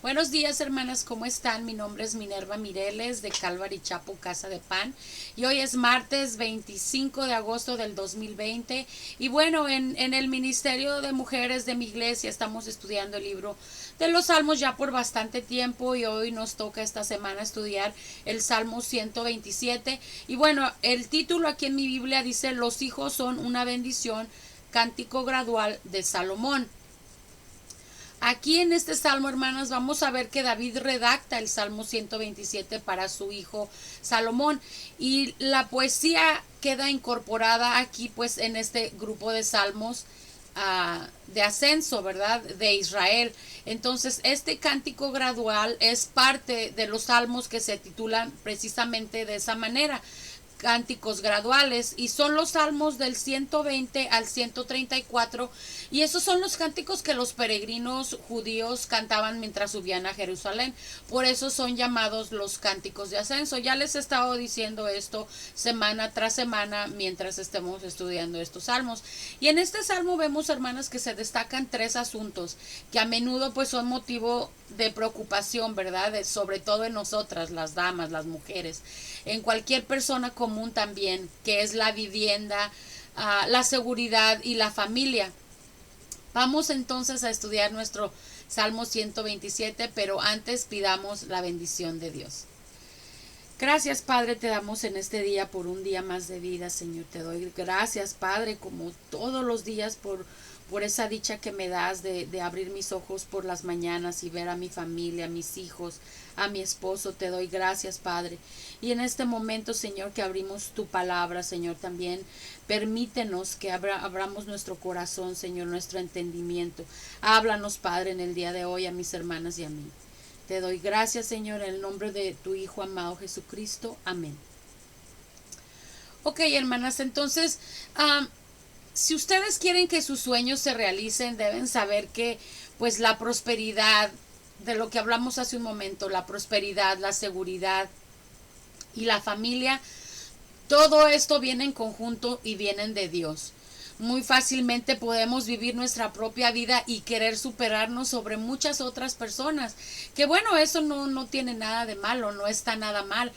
Buenos días, hermanas, ¿cómo están? Mi nombre es Minerva Mireles de Calvary Chapel, Casa de Pan. Y hoy es martes 25 de agosto del 2020. Y bueno, en el Ministerio de Mujeres de mi iglesia estamos estudiando el libro de los Salmos ya por bastante tiempo. Y hoy nos toca esta semana estudiar el Salmo 127. Y bueno, el título aquí en mi Biblia dice: Los hijos son una bendición, cántico gradual de Salomón. Aquí en este salmo, hermanas, vamos a ver que David redacta el Salmo 127 para su hijo Salomón, y la poesía queda incorporada aquí pues en este grupo de salmos de ascenso, ¿verdad? De Israel. Entonces, este cántico gradual es parte de los salmos que se titulan precisamente de esa manera: cánticos graduales, y son los salmos del 120 al 134, y esos son los cánticos que los peregrinos judíos cantaban mientras subían a Jerusalén. Por eso son llamados los cánticos de ascenso. Ya les he estado diciendo esto semana tras semana mientras estemos estudiando estos salmos. Y en este salmo vemos, hermanas, que se destacan tres asuntos que a menudo pues son motivo de preocupación, ¿verdad? Sobre todo en nosotras, las damas, las mujeres, en cualquier persona común también, que es la vivienda, la seguridad y la familia. Vamos entonces a estudiar nuestro Salmo 127, pero antes pidamos la bendición de Dios. Gracias, Padre, te damos en este día por un día más de vida, Señor. Te doy gracias, Padre, como todos los días, por esa dicha que me das de abrir mis ojos por las mañanas y ver a mi familia, a mis hijos, a mi esposo. Te doy gracias, Padre. Y en este momento, Señor, que abrimos tu palabra, Señor, también permítenos que abramos nuestro corazón, Señor, nuestro entendimiento. Háblanos, Padre, en el día de hoy a mis hermanas y a mí. Te doy gracias, Señor, en el nombre de tu Hijo amado Jesucristo. Amén. Ok, hermanas, entonces, si ustedes quieren que sus sueños se realicen, deben saber que, pues, la prosperidad, de lo que hablamos hace un momento, la prosperidad, la seguridad y la familia, todo esto viene en conjunto y vienen de Dios. Muy fácilmente podemos vivir nuestra propia vida y querer superarnos sobre muchas otras personas. Que bueno, eso no tiene nada de malo, no está nada mal.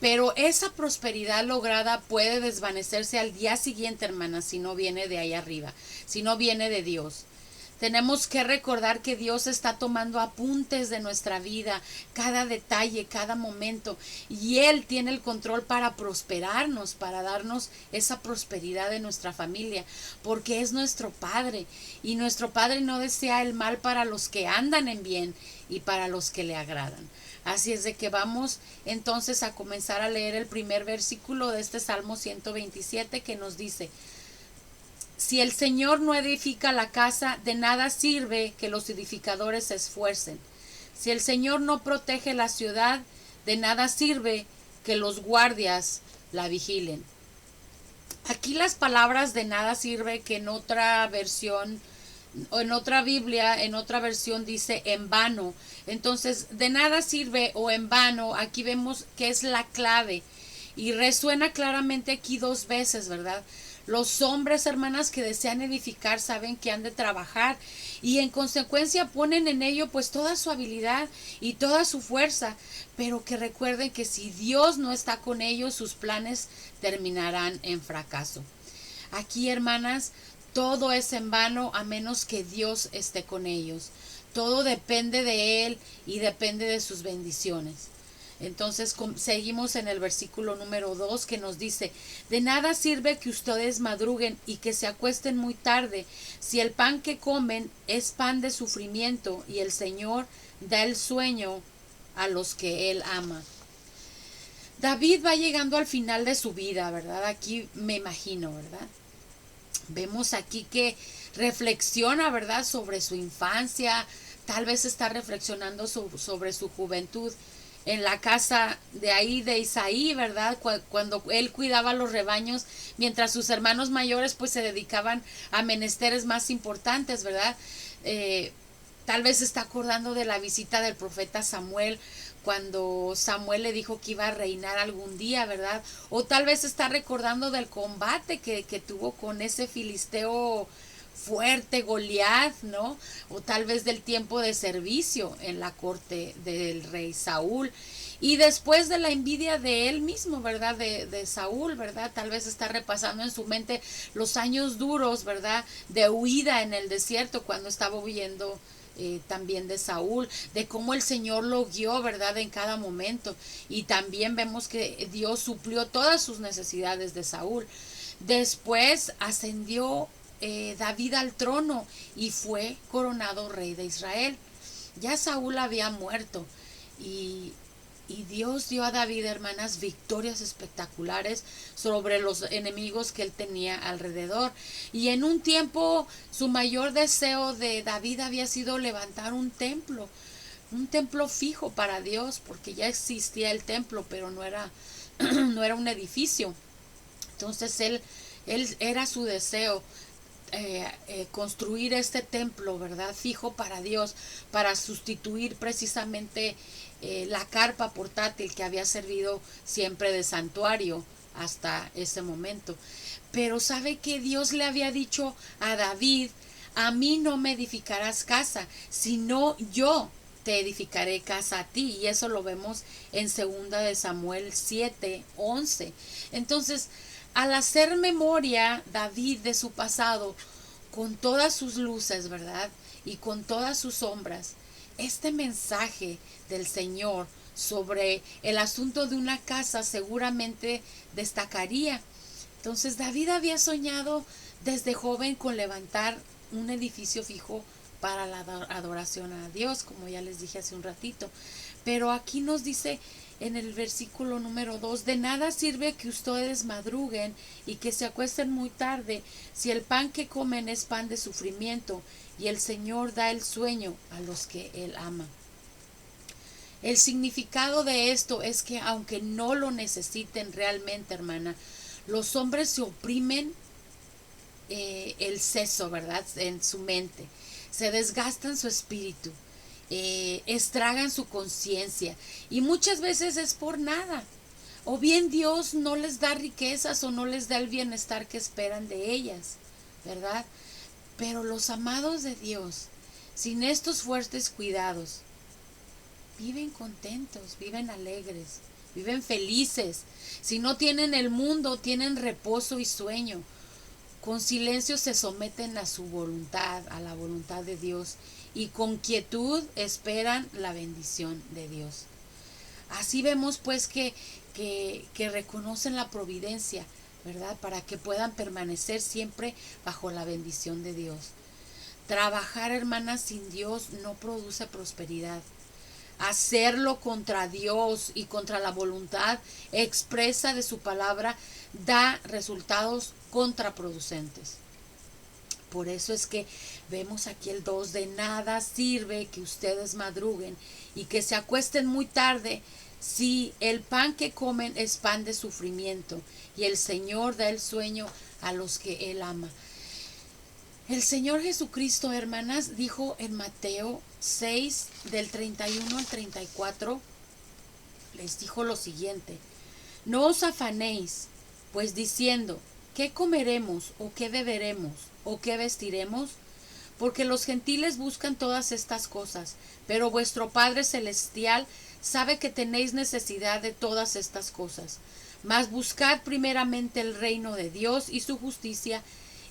Pero esa prosperidad lograda puede desvanecerse al día siguiente, hermanas, si no viene de ahí arriba, si no viene de Dios. Tenemos que recordar que Dios está tomando apuntes de nuestra vida, cada detalle, cada momento, y Él tiene el control para prosperarnos, para darnos esa prosperidad de nuestra familia, porque es nuestro Padre, y nuestro Padre no desea el mal para los que andan en bien y para los que le agradan. Así es de que vamos entonces a comenzar a leer el primer versículo de este Salmo 127, que nos dice: si el Señor no edifica la casa, de nada sirve que los edificadores se esfuercen. Si el Señor no protege la ciudad, de nada sirve que los guardias la vigilen. Aquí las palabras "de nada sirve", que en otra versión o en otra Biblia, en otra versión dice "en vano". Entonces, de nada sirve o en vano, aquí vemos que es la clave y resuena claramente aquí dos veces, ¿verdad? Los hombres, hermanas, que desean edificar saben que han de trabajar y en consecuencia ponen en ello pues toda su habilidad y toda su fuerza, pero que recuerden que si Dios no está con ellos, sus planes terminarán en fracaso. Aquí, hermanas, todo es en vano a menos que Dios esté con ellos. Todo depende de Él y depende de sus bendiciones. Entonces seguimos en el versículo número 2, que nos dice: de nada sirve que ustedes madruguen y que se acuesten muy tarde, si el pan que comen es pan de sufrimiento y el Señor da el sueño a los que Él ama. David va llegando al final de su vida, ¿verdad? Aquí me imagino, ¿verdad? Vemos aquí que reflexiona, ¿verdad?, sobre su infancia. Tal vez está reflexionando sobre su juventud en la casa de ahí de Isaí, ¿verdad? Cuando él cuidaba los rebaños, mientras sus hermanos mayores pues se dedicaban a menesteres más importantes, ¿verdad? Tal vez está acordando de la visita del profeta Samuel, cuando Samuel le dijo que iba a reinar algún día, ¿verdad? O tal vez está recordando del combate que tuvo con ese filisteo fuerte Goliat, ¿no? O tal vez del tiempo de servicio en la corte del rey Saúl. Y después de la envidia de él mismo, ¿verdad? De Saúl, ¿verdad? Tal vez está repasando en su mente los años duros, ¿verdad? De huida en el desierto cuando estaba huyendo también de Saúl, de cómo el Señor lo guió, ¿verdad? En cada momento. Y también vemos que Dios suplió todas sus necesidades de Saúl. Después ascendió David al trono y fue coronado rey de Israel. Ya Saúl había muerto y, y Dios dio a David, hermanas, victorias espectaculares sobre los enemigos que él tenía alrededor. Y en un tiempo su mayor deseo de David había sido levantar un templo fijo para Dios, porque ya existía el templo, pero no era, no era un edificio. Entonces él era su deseo construir este templo, ¿verdad? Fijo para Dios, para sustituir precisamente la carpa portátil que había servido siempre de santuario hasta ese momento. Pero sabe que Dios le había dicho a David: a mí no me edificarás casa, sino yo te edificaré casa a ti. Y eso lo vemos en 2 Samuel 7:11. Entonces, al hacer memoria David de su pasado, con todas sus luces, ¿verdad? Y con todas sus sombras, este mensaje del Señor sobre el asunto de una casa seguramente destacaría. Entonces David había soñado desde joven con levantar un edificio fijo para la adoración a Dios, como ya les dije hace un ratito. Pero aquí nos dice en el versículo número 2: de nada sirve que ustedes madruguen y que se acuesten muy tarde, si el pan que comen es pan de sufrimiento, y el Señor da el sueño a los que Él ama. El significado de esto es que aunque no lo necesiten realmente, hermana, los hombres se oprimen el seso, ¿verdad? En su mente, se desgastan su espíritu, estragan su conciencia, y muchas veces es por nada. O bien Dios no les da riquezas o no les da el bienestar que esperan de ellas, ¿verdad? Pero los amados de Dios, sin estos fuertes cuidados, viven contentos, viven alegres, viven felices. Si no tienen el mundo, tienen reposo y sueño. Con silencio se someten a su voluntad, a la voluntad de Dios, y con quietud esperan la bendición de Dios. Así vemos pues que reconocen la providencia, ¿verdad? Para que puedan permanecer siempre bajo la bendición de Dios. Trabajar, hermanas, sin Dios no produce prosperidad. Hacerlo contra Dios y contra la voluntad expresa de su palabra da resultados contraproducentes. Por eso es que vemos aquí el 2: de nada sirve que ustedes madruguen y que se acuesten muy tarde, si el pan que comen es pan de sufrimiento, y el Señor da el sueño a los que Él ama. El Señor Jesucristo, hermanas, dijo en Mateo 6, del 31 al 34, les dijo lo siguiente: no os afanéis, pues diciendo, ¿qué comeremos, o qué beberemos, o qué vestiremos? Porque los gentiles buscan todas estas cosas, pero vuestro Padre Celestial sabe que tenéis necesidad de todas estas cosas. Mas buscad primeramente el reino de Dios y su justicia,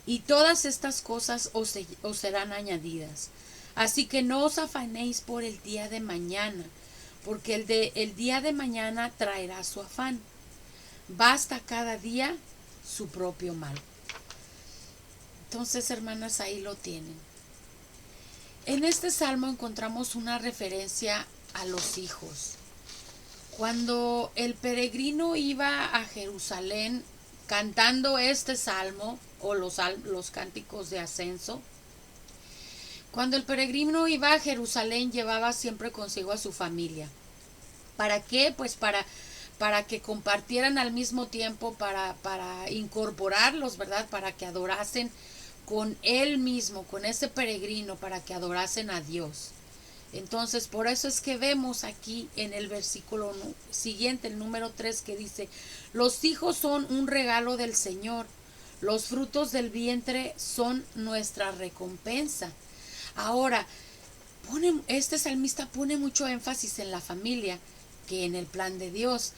y todas estas cosas os serán añadidas. Así que no os afanéis por el día de mañana, porque el día de mañana traerá su afán. Basta cada día su propio mal. Entonces, hermanas, ahí lo tienen. En este salmo encontramos una referencia a los hijos. Cuando el peregrino iba a Jerusalén cantando este salmo, o los cánticos de ascenso, cuando el peregrino iba a Jerusalén llevaba siempre consigo a su familia. ¿Para qué? Pues para que compartieran al mismo tiempo, para incorporarlos, ¿verdad? Para que adorasen con él mismo, con ese peregrino, para que adorasen a Dios. Entonces, por eso es que vemos aquí en el versículo siguiente, el número 3, que dice: los hijos son un regalo del Señor, Los frutos del vientre son nuestra recompensa. Ahora, este salmista pone mucho énfasis en la familia que en el plan de Dios,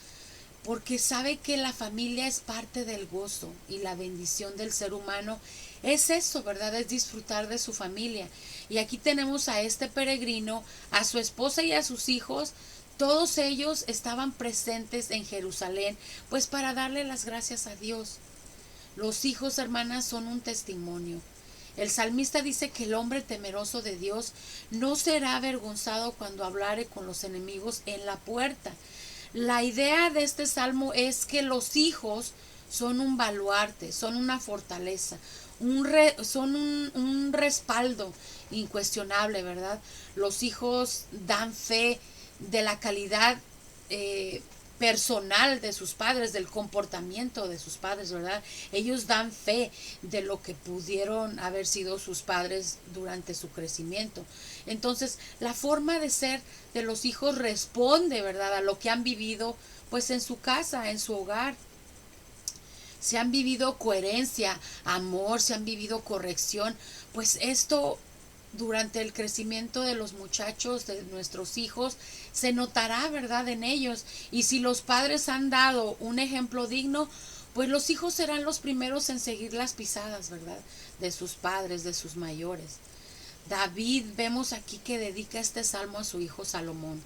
porque sabe que la familia es parte del gozo y la bendición del ser humano. Es eso, ¿verdad? Es disfrutar de su familia. Y aquí tenemos a este peregrino, a su esposa y a sus hijos. Todos ellos estaban presentes en Jerusalén, pues para darle las gracias a Dios. Los hijos, hermanas, son un testimonio. El salmista dice que el hombre temeroso de Dios no será avergonzado cuando hablare con los enemigos en la puerta. La idea de este salmo es que los hijos son un baluarte, son una fortaleza, son un respaldo incuestionable, ¿verdad? Los hijos dan fe de la calidad personal de sus padres, del comportamiento de sus padres, ¿verdad? Ellos dan fe de lo que pudieron haber sido sus padres durante su crecimiento. Entonces, la forma de ser de los hijos responde, ¿verdad?, a lo que han vivido, pues en su casa, en su hogar. Se han vivido coherencia, amor, se han vivido corrección, pues esto durante el crecimiento de los muchachos, de nuestros hijos, se notará, ¿verdad?, en ellos. Y si los padres han dado un ejemplo digno, pues los hijos serán los primeros en seguir las pisadas, ¿verdad?, de sus padres, de sus mayores. David, vemos aquí que dedica este salmo a su hijo Salomón.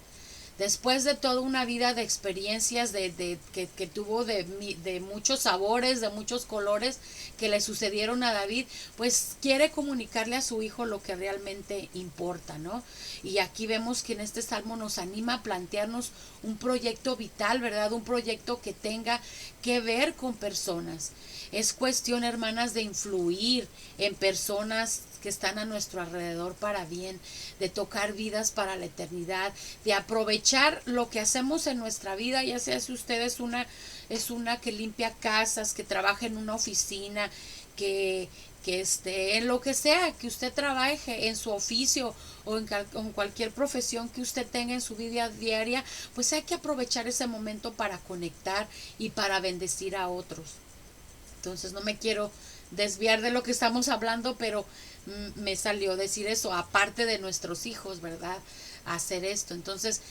Después de toda una vida de experiencias que tuvo de muchos sabores, de muchos colores que le sucedieron a David, pues quiere comunicarle a su hijo lo que realmente importa, ¿no? Y aquí vemos que en este salmo nos anima a plantearnos un proyecto vital, ¿verdad? Un proyecto que tenga que ver con personas. Es cuestión, hermanas, de influir en personas que están a nuestro alrededor para bien, de tocar vidas para la eternidad, de aprovechar lo que hacemos en nuestra vida, ya sea si usted es una que limpia casas, que trabaja en una oficina, que en lo que sea, que usted trabaje en su oficio o en cualquier profesión que usted tenga en su vida diaria, pues hay que aprovechar ese momento para conectar y para bendecir a otros. Entonces no me quiero desviar de lo que estamos hablando, pero me salió decir eso, aparte de nuestros hijos, ¿verdad? Hacer esto. Entonces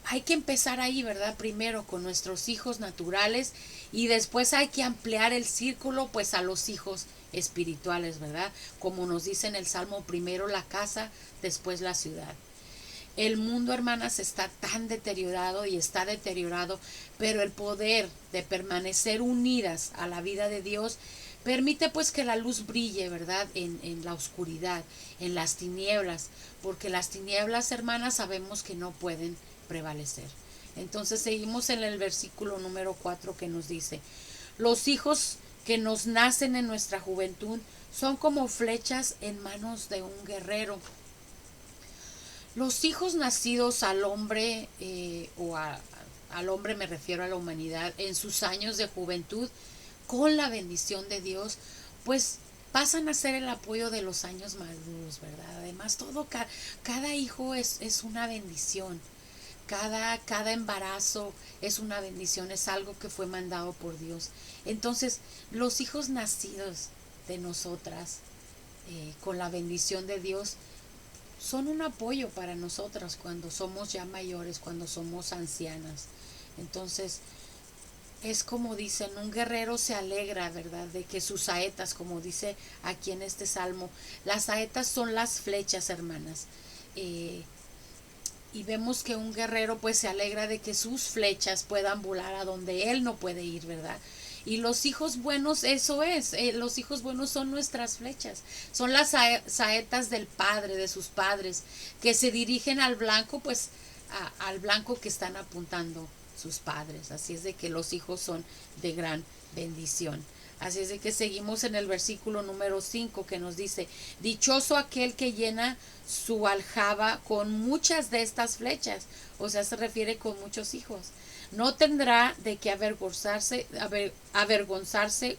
hay que empezar ahí, ¿verdad? Primero con nuestros hijos naturales y después hay que ampliar el círculo pues a los hijos espirituales, ¿verdad? Como nos dice en el Salmo, primero la casa, después la ciudad. El mundo, hermanas, está tan deteriorado y está deteriorado, pero el poder de permanecer unidas a la vida de Dios permite pues que la luz brille, ¿verdad?, en la oscuridad, en las tinieblas, porque las tinieblas, hermanas, sabemos que no pueden prevalecer. Entonces seguimos en el versículo número 4 que nos dice: los hijos que nos nacen en nuestra juventud son como flechas en manos de un guerrero. Los hijos nacidos al hombre, al hombre me refiero a la humanidad, en sus años de juventud, con la bendición de Dios, pues pasan a ser el apoyo de los años maduros, ¿verdad? Además, cada hijo es una bendición. Cada embarazo es una bendición, es algo que fue mandado por Dios. Entonces, los hijos nacidos de nosotras, con la bendición de Dios, son un apoyo para nosotras cuando somos ya mayores, cuando somos ancianas. Entonces, es como dicen, un guerrero se alegra, ¿verdad?, de que sus saetas, como dice aquí en este salmo, las saetas son las flechas, hermanas. Y vemos que un guerrero pues se alegra de que sus flechas puedan volar a donde él no puede ir, ¿verdad? Y los hijos buenos, eso es, los hijos buenos son nuestras flechas, son las saetas del padre, de sus padres, que se dirigen al blanco, pues al blanco que están apuntando sus padres. Así es de que los hijos son de gran bendición. Así es de que seguimos en el versículo número 5 que nos dice: dichoso aquel que llena su aljaba con muchas de estas flechas. O sea, se refiere con muchos hijos. No tendrá de qué avergonzarse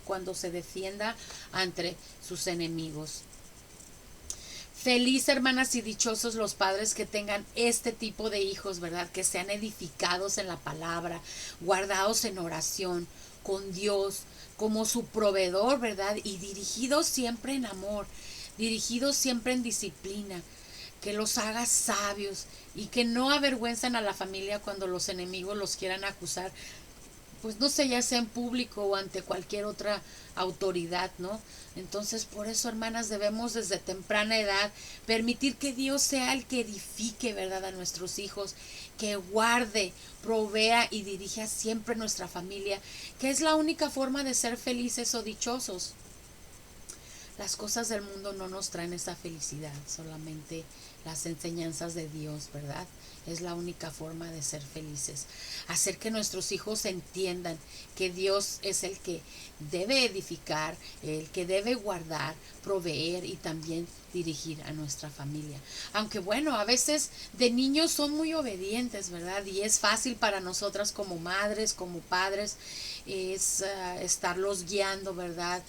cuando se defienda ante sus enemigos. Feliz, hermanas, y dichosos los padres que tengan este tipo de hijos, ¿verdad? Que sean edificados en la palabra, guardados en oración, con Dios como su proveedor, ¿verdad? Y dirigidos siempre en amor, dirigidos siempre en disciplina, que los haga sabios y que no avergüenzan a la familia cuando los enemigos los quieran acusar, pues no sé, ya sea en público o ante cualquier otra autoridad, ¿no? Entonces, por eso, hermanas, debemos desde temprana edad permitir que Dios sea el que edifique, ¿verdad?, a nuestros hijos, que guarde, provea y dirija siempre nuestra familia, que es la única forma de ser felices o dichosos. Las cosas del mundo no nos traen esa felicidad, solamente las enseñanzas de Dios, ¿verdad? Es la única forma de ser felices. Hacer que nuestros hijos entiendan que Dios es el que debe edificar, el que debe guardar, proveer y también dirigir a nuestra familia. Aunque bueno, a veces de niños son muy obedientes, ¿verdad? Y es fácil para nosotras como madres, como padres, es estarlos guiando, ¿verdad?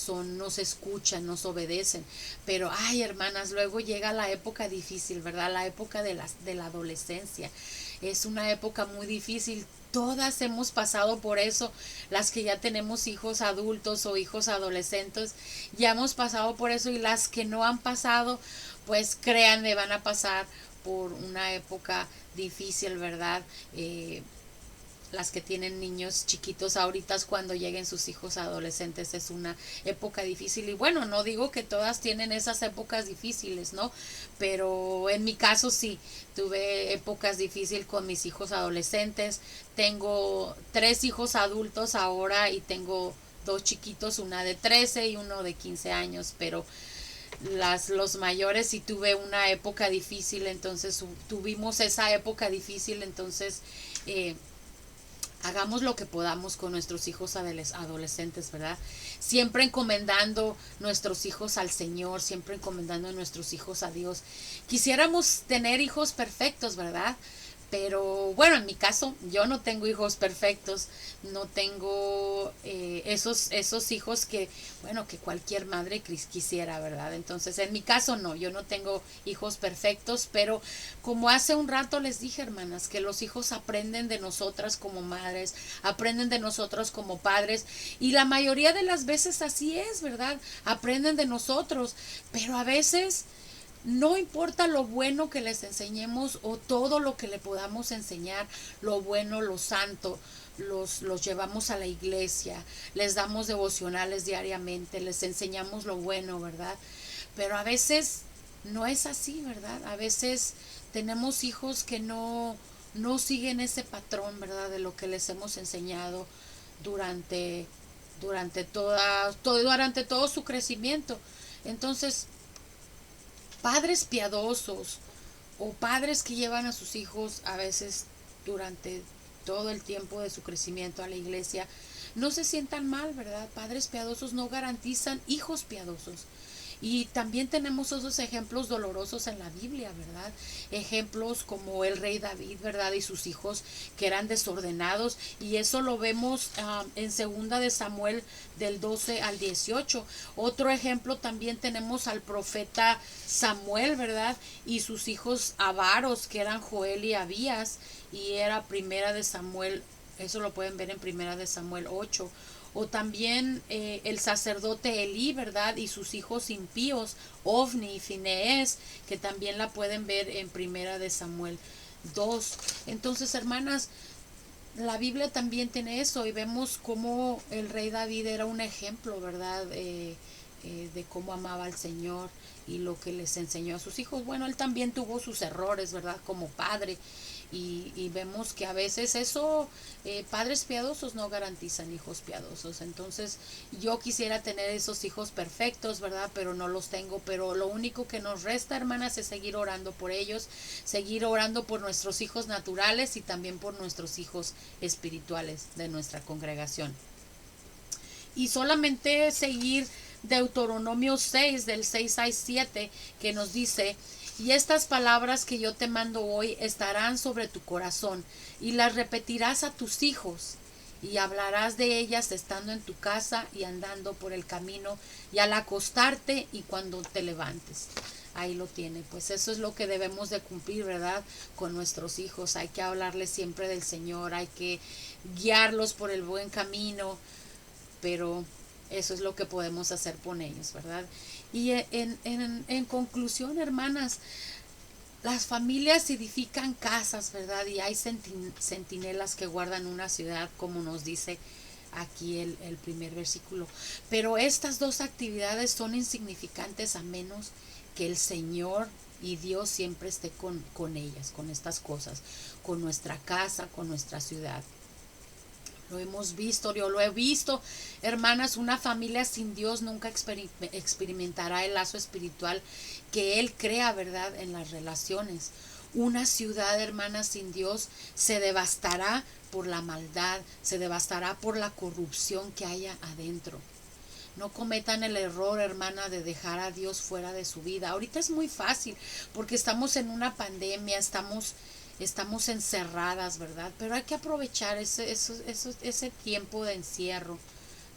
Nos escuchan, nos obedecen. Pero, ay, hermanas, luego llega la época difícil, ¿verdad? La época de la adolescencia. Es una época muy difícil. Todas hemos pasado por eso, las que ya tenemos hijos adultos o hijos adolescentes, ya hemos pasado por eso, y las que no han pasado, pues créanme, van a pasar por una época difícil, ¿verdad? Las que tienen niños chiquitos ahorita, cuando lleguen sus hijos adolescentes, es una época difícil. Y bueno, no digo que todas tienen esas épocas difíciles, ¿no? Pero en mi caso sí, tuve épocas difíciles con mis hijos adolescentes. Tengo 3 hijos adultos ahora y tengo 2 chiquitos, una de 13 y uno de 15 años, pero los mayores sí tuve una época difícil, entonces tuvimos esa época difícil, entonces hagamos lo que podamos con nuestros hijos adolescentes, ¿verdad? Siempre encomendando nuestros hijos al Señor, siempre encomendando a nuestros hijos a Dios. Quisiéramos tener hijos perfectos, ¿verdad? Pero bueno, en mi caso, yo no tengo hijos perfectos, no tengo esos hijos que, bueno, que cualquier madre quisiera, ¿verdad? Entonces, en mi caso no, yo no tengo hijos perfectos, pero como hace un rato les dije, hermanas, que los hijos aprenden de nosotras como madres, aprenden de nosotros como padres, y la mayoría de las veces así es, ¿verdad? Aprenden de nosotros, pero a veces no importa lo bueno que les enseñemos o todo lo que le podamos enseñar, lo bueno, lo santo, los llevamos a la iglesia, les damos devocionales diariamente, les enseñamos lo bueno, ¿verdad? Pero a veces no es así, ¿verdad? A veces tenemos hijos que no siguen ese patrón, ¿verdad? De lo que les hemos enseñado durante, durante todo su crecimiento. Entonces, padres piadosos o padres que llevan a sus hijos a veces durante todo el tiempo de su crecimiento a la iglesia, no se sientan mal, ¿verdad? Padres piadosos no garantizan hijos piadosos. Y también tenemos esos ejemplos dolorosos en la Biblia, ¿verdad? Ejemplos como el rey David, ¿verdad? Y sus hijos que eran desordenados. Y eso lo vemos en segunda de Samuel del 12 al 18. Otro ejemplo también tenemos al profeta Samuel, ¿verdad? Y sus hijos avaros, que eran Joel y Abías. Y era primera de Samuel, eso lo pueden ver en primera de Samuel 8. O también el sacerdote Elí, ¿verdad? Y sus hijos impíos, Ofni y Finees, que también la pueden ver en primera de Samuel 2. Entonces, hermanas, la Biblia también tiene eso, y vemos cómo el rey David era un ejemplo, ¿verdad? De cómo amaba al Señor y lo que les enseñó a sus hijos. Bueno, él también tuvo sus errores, ¿verdad? Como padre. Y vemos que a veces eso, padres piadosos no garantizan hijos piadosos. Entonces yo quisiera tener esos hijos perfectos, ¿verdad? Pero no los tengo. Pero lo único que nos resta, hermanas, es seguir orando por ellos, seguir orando por nuestros hijos naturales y también por nuestros hijos espirituales de nuestra congregación. Y solamente seguir Deuteronomio 6, del 6 al 7, que nos dice: y estas palabras que yo te mando hoy estarán sobre tu corazón, y las repetirás a tus hijos, y hablarás de ellas estando en tu casa y andando por el camino, y al acostarte y cuando te levantes. ahí lo tiene. Pues eso es lo que debemos de cumplir, ¿verdad? Con nuestros hijos. Hay que hablarles siempre del Señor, hay que guiarlos por el buen camino, pero eso es lo que podemos hacer por ellos, ¿verdad? Y en conclusión, hermanas, las familias edifican casas, ¿verdad? Y hay centinelas que guardan una ciudad, como nos dice aquí el primer versículo. Pero estas dos actividades son insignificantes a menos que el Señor y Dios siempre esté con ellas, con estas cosas, con nuestra casa, con nuestra ciudad. Lo hemos visto, yo lo he visto, hermanas, una familia sin Dios nunca experimentará el lazo espiritual que Él crea, ¿verdad?, en las relaciones. Una ciudad, hermanas, sin Dios se devastará por la maldad, se devastará por la corrupción que haya adentro. No cometan el error, hermana, de dejar a Dios fuera de su vida. Ahorita es muy fácil porque estamos en una pandemia, estamos encerradas, ¿verdad? Pero hay que aprovechar ese tiempo de encierro,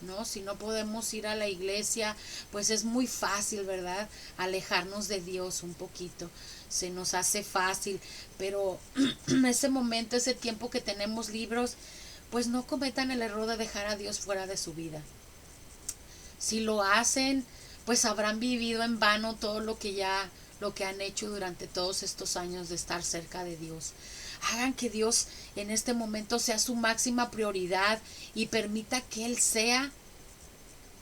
¿no? Si no podemos ir a la iglesia, pues es muy fácil, ¿verdad? Alejarnos de Dios un poquito. Se nos hace fácil, pero ese momento, ese tiempo que tenemos libros, pues no cometan el error de dejar a Dios fuera de su vida. Si lo hacen, pues habrán vivido en vano todo lo que han hecho durante todos estos años de estar cerca de Dios. Hagan que Dios en este momento sea su máxima prioridad y permita que Él sea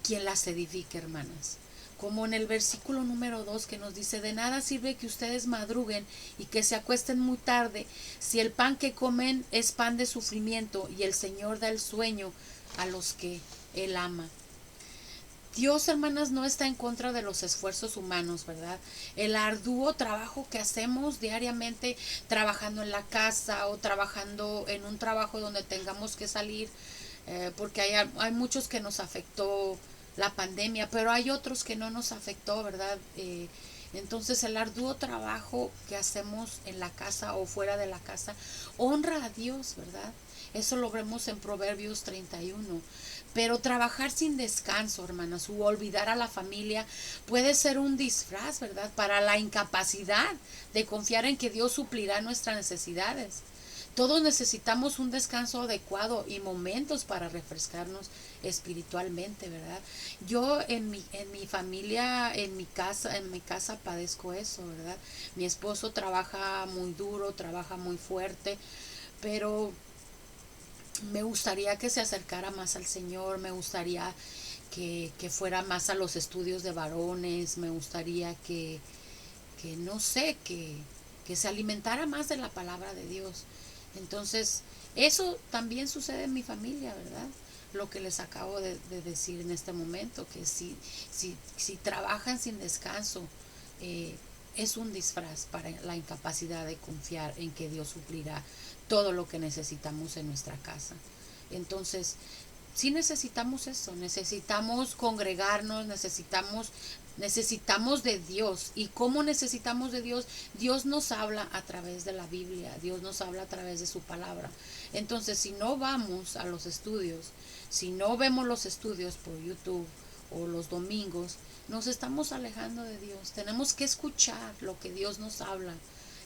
quien las edifique, hermanas. Como en el versículo número 2 que nos dice, de nada sirve que ustedes madruguen y que se acuesten muy tarde, si el pan que comen es pan de sufrimiento y el Señor da el sueño a los que Él ama. Dios, hermanas, no está en contra de los esfuerzos humanos, ¿verdad? El arduo trabajo que hacemos diariamente, trabajando en la casa o trabajando en un trabajo donde tengamos que salir, porque hay muchos que nos afectó la pandemia, pero hay otros que no nos afectó, ¿verdad? Entonces el arduo trabajo que hacemos en la casa o fuera de la casa honra a Dios, ¿verdad? Eso lo vemos en Proverbios 31. Pero trabajar sin descanso, hermanas, o olvidar a la familia puede ser un disfraz, ¿verdad? Para la incapacidad de confiar en que Dios suplirá nuestras necesidades. Todos necesitamos un descanso adecuado y momentos para refrescarnos espiritualmente, ¿verdad? Yo en mi familia, en mi casa padezco eso, ¿verdad? Mi esposo trabaja muy duro, trabaja muy fuerte, pero me gustaría que se acercara más al Señor, me gustaría que fuera más a los estudios de varones, me gustaría que no sé, que se alimentara más de la palabra de Dios. Entonces, eso también sucede en mi familia, ¿verdad? Lo que les acabo de decir en este momento, que si trabajan sin descanso, es un disfraz para la incapacidad de confiar en que Dios suplirá todo lo que necesitamos en nuestra casa. Entonces, sí necesitamos eso, necesitamos congregarnos, necesitamos de Dios. ¿Y cómo necesitamos de Dios? Dios nos habla a través de la Biblia, Dios nos habla a través de su palabra. Entonces, si no vamos a los estudios, si no vemos los estudios por YouTube o los domingos, nos estamos alejando de Dios. Tenemos que escuchar lo que Dios nos habla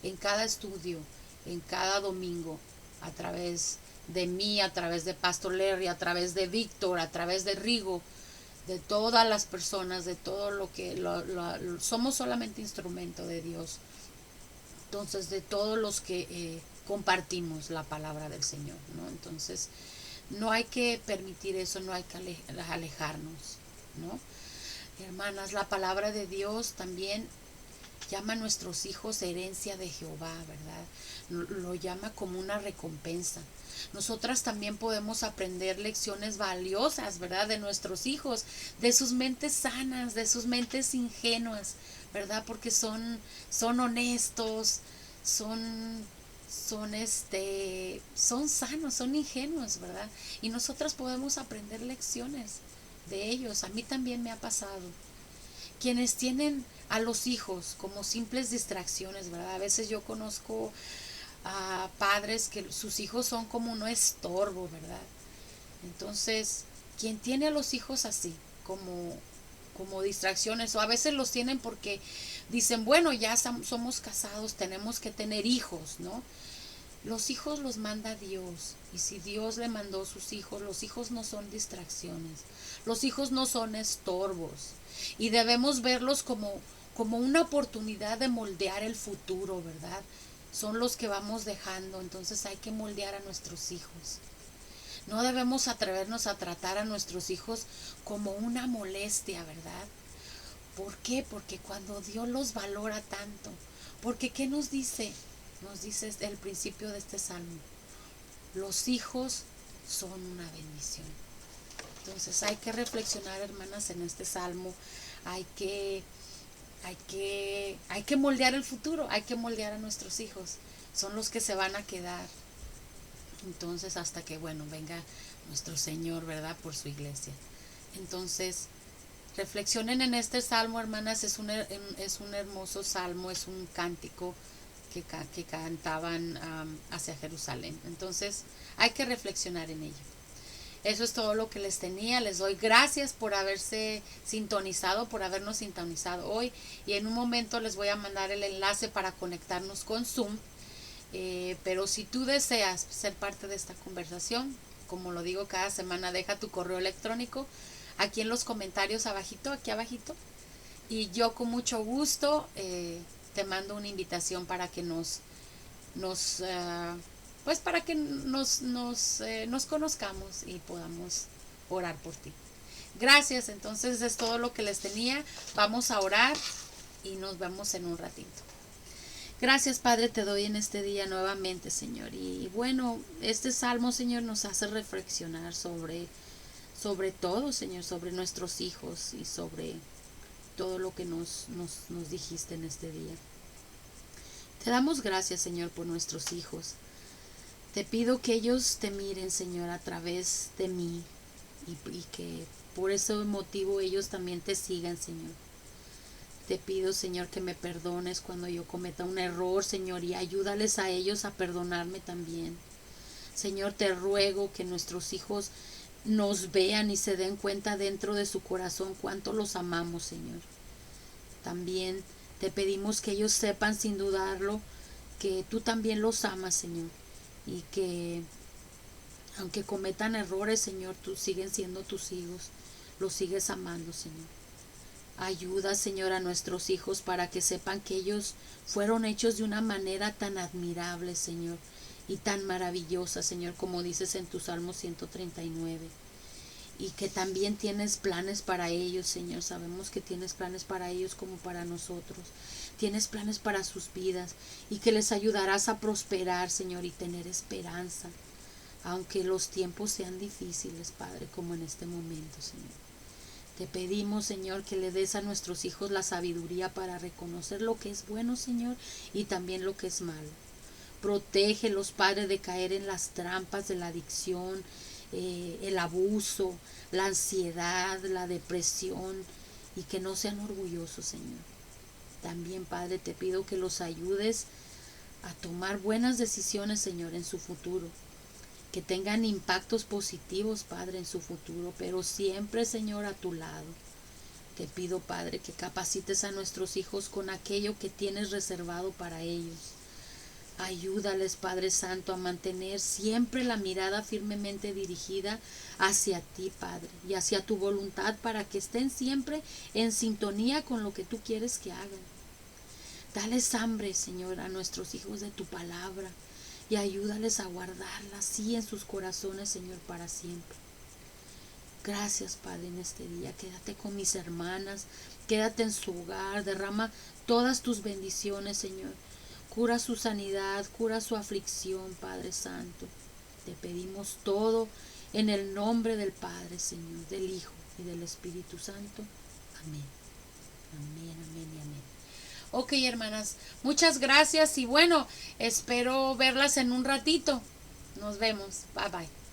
en cada estudio, en cada domingo, a través de mí, a través de Pastor Larry, a través de Víctor, a través de Rigo, de todas las personas, de todo lo que somos solamente instrumento de Dios. Entonces, de todos los que compartimos la palabra del Señor, ¿no? Entonces, no hay que permitir eso, no hay que alejarnos, ¿no? Hermanas, la palabra de Dios también llama a nuestros hijos herencia de Jehová, ¿verdad? Lo llama como una recompensa. Nosotras también podemos aprender lecciones valiosas, ¿verdad? De nuestros hijos, de sus mentes sanas, de sus mentes ingenuas, ¿verdad? Porque son honestos, son sanos, son ingenuos, ¿verdad? Y nosotras podemos aprender lecciones de ellos. A mí también me ha pasado. Quienes tienen a los hijos como simples distracciones, ¿verdad? A veces yo conozco a padres que sus hijos son como un estorbo, ¿verdad? Entonces, quien tiene a los hijos así, como distracciones, o a veces los tienen porque dicen, bueno, ya somos casados, tenemos que tener hijos, ¿no? Los hijos los manda Dios, y si Dios le mandó sus hijos, los hijos no son distracciones, los hijos no son estorbos, y debemos verlos como una oportunidad de moldear el futuro, ¿verdad? Son los que vamos dejando, entonces hay que moldear a nuestros hijos. No debemos atrevernos a tratar a nuestros hijos como una molestia, ¿verdad? ¿Por qué? Porque cuando Dios los valora tanto, porque ¿qué nos dice? Nos dice el principio de este salmo: los hijos son una bendición. Entonces hay que reflexionar, hermanas, en este salmo. Hay que moldear el futuro, hay que moldear a nuestros hijos. Son los que se van a quedar. Entonces hasta que, bueno, venga nuestro Señor, ¿verdad? Por su iglesia. Entonces, reflexionen en este salmo, hermanas. Es un hermoso salmo, es un cántico que cantaban hacia Jerusalén. Entonces hay que reflexionar en ello. Eso es todo lo que les tenía. Les doy gracias por haberse sintonizado, por habernos sintonizado hoy, y en un momento les voy a mandar el enlace para conectarnos con Zoom. Pero si tú deseas ser parte de esta conversación, como lo digo cada semana, deja tu correo electrónico aquí en los comentarios abajito, aquí abajito, y yo con mucho gusto te mando una invitación para que pues para que nos conozcamos y podamos orar por ti. Gracias, entonces es todo lo que les tenía. Vamos a orar y nos vemos en un ratito. Gracias, Padre, te doy en este día nuevamente, Señor. Y bueno, este salmo, Señor, nos hace reflexionar sobre todo, Señor, sobre nuestros hijos y sobre todo lo que nos dijiste en este día. Te damos gracias, Señor, por nuestros hijos. Te pido que ellos te miren, Señor, a través de mí, y que por ese motivo ellos también te sigan, Señor. Te pido, Señor, que me perdones cuando yo cometa un error, Señor, y ayúdales a ellos a perdonarme también. Señor, te ruego que nuestros hijos nos vean y se den cuenta dentro de su corazón cuánto los amamos, Señor. También te pedimos que ellos sepan sin dudarlo que tú también los amas, Señor, y que aunque cometan errores, Señor, tú siguen siendo tus hijos, los sigues amando, Señor. Ayuda, Señor, a nuestros hijos para que sepan que ellos fueron hechos de una manera tan admirable, Señor, y tan maravillosa, Señor, como dices en tu Salmo 139. Y que también tienes planes para ellos, Señor. Sabemos que tienes planes para ellos como para nosotros. Tienes planes para sus vidas y que les ayudarás a prosperar, Señor, y tener esperanza, aunque los tiempos sean difíciles, Padre, como en este momento, Señor. Te pedimos, Señor, que le des a nuestros hijos la sabiduría para reconocer lo que es bueno, Señor, y también lo que es malo. Protégelos, Padre, de caer en las trampas de la adicción, el abuso, la ansiedad, la depresión, y que no sean orgullosos, Señor. También, Padre, te pido que los ayudes a tomar buenas decisiones, Señor, en su futuro. Que tengan impactos positivos, Padre, en su futuro, pero siempre, Señor, a tu lado. Te pido, Padre, que capacites a nuestros hijos con aquello que tienes reservado para ellos. Ayúdales, Padre Santo, a mantener siempre la mirada firmemente dirigida hacia ti, Padre, y hacia tu voluntad, para que estén siempre en sintonía con lo que tú quieres que hagan. Dales hambre, Señor, a nuestros hijos de tu palabra, y ayúdales a guardarla así en sus corazones, Señor, para siempre. Gracias, Padre, en este día. Quédate con mis hermanas, quédate en su hogar, derrama todas tus bendiciones, Señor. Cura su sanidad, cura su aflicción, Padre Santo. Te pedimos todo en el nombre del Padre, Señor, del Hijo y del Espíritu Santo. Amén. Amén, amén y amén. Ok, hermanas, muchas gracias y bueno, espero verlas en un ratito. Nos vemos. Bye bye.